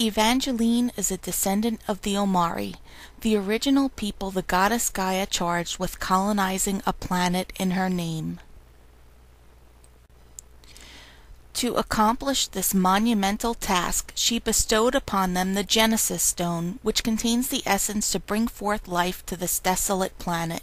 Evangeline is a descendant of the Omari, the original people the goddess Gaia charged with colonizing a planet in her name. To accomplish this monumental task, she bestowed upon them the Genesis Stone, which contains the essence to bring forth life to this desolate planet.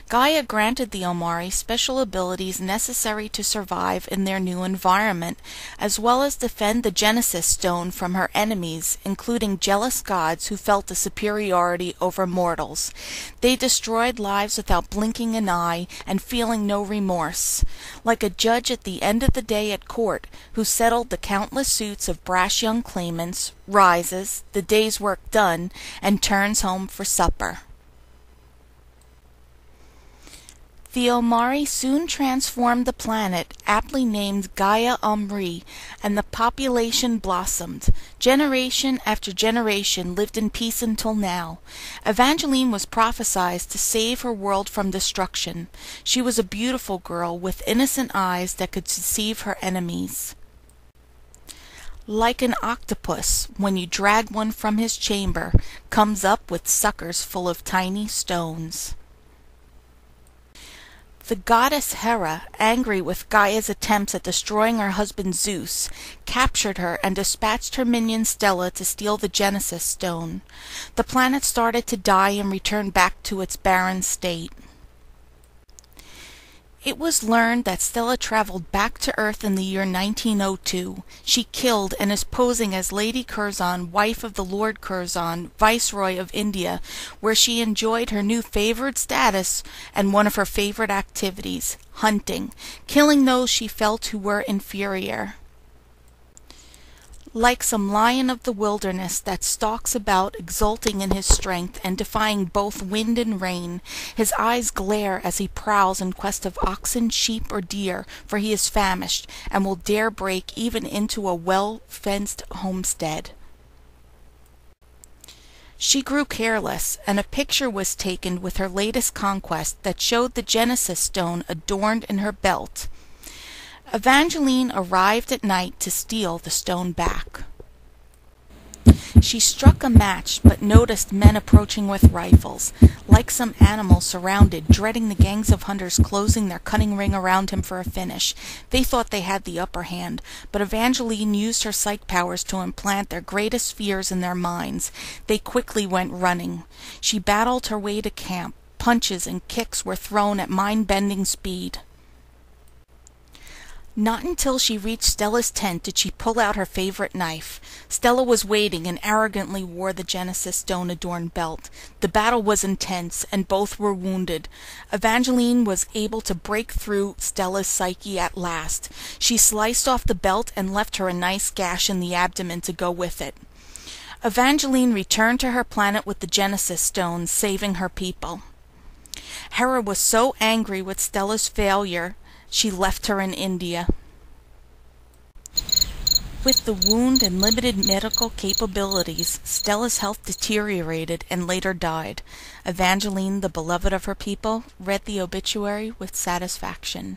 Gaia granted the Omari special abilities necessary to survive in their new environment, as well as defend the Genesis Stone from her enemies, including jealous gods who felt a superiority over mortals. They destroyed lives without blinking an eye and feeling no remorse, like a judge at the end of the day at court who settled the countless suits of brash young claimants, rises, the day's work done, and turns home for supper. The Omari soon transformed the planet, aptly named Gaia Omri, and the population blossomed. Generation after generation lived in peace until now. Evangeline was prophesied to save her world from destruction. She was a beautiful girl with innocent eyes that could deceive her enemies. Like an octopus, when you drag one from his chamber, comes up with suckers full of tiny stones. The goddess Hera, angry with Gaia's attempts at destroying her husband Zeus, captured her and dispatched her minion Stella to steal the Genesis Stone. The planet started to die and returned back to its barren state. It was learned that Stella traveled back to Earth in the year 1902. She killed and is posing as Lady Curzon, wife of the Lord Curzon, Viceroy of India, where she enjoyed her new favored status and one of her favorite activities, hunting, killing those she felt who were inferior. Like some lion of the wilderness that stalks about exulting in his strength and defying both wind and rain, his eyes glare as he prowls in quest of oxen, sheep, or deer, for he is famished and will dare break even into a well-fenced homestead. She grew careless, and a picture was taken with her latest conquest that showed the Genesis Stone adorned in her belt. Evangeline arrived at night to steal the stone back. She struck a match, but noticed men approaching with rifles. Like some animal surrounded, dreading the gangs of hunters closing their cunning ring around him for a finish. They thought they had the upper hand, but Evangeline used her psych powers to implant their greatest fears in their minds. They quickly went running. She battled her way to camp. Punches and kicks were thrown at mind-bending speed. Not until she reached Stella's tent did she pull out her favorite knife. Stella was waiting and arrogantly wore the Genesis Stone-adorned belt. The battle was intense, and both were wounded. Evangeline was able to break through Stella's psyche at last. She sliced off the belt and left her a nice gash in the abdomen to go with it. Evangeline returned to her planet with the Genesis Stone, saving her people. Hera was so angry with Stella's failure, she left her in India. With the wound and limited medical capabilities, Stella's health deteriorated and later died. Evangeline, the beloved of her people, read the obituary with satisfaction.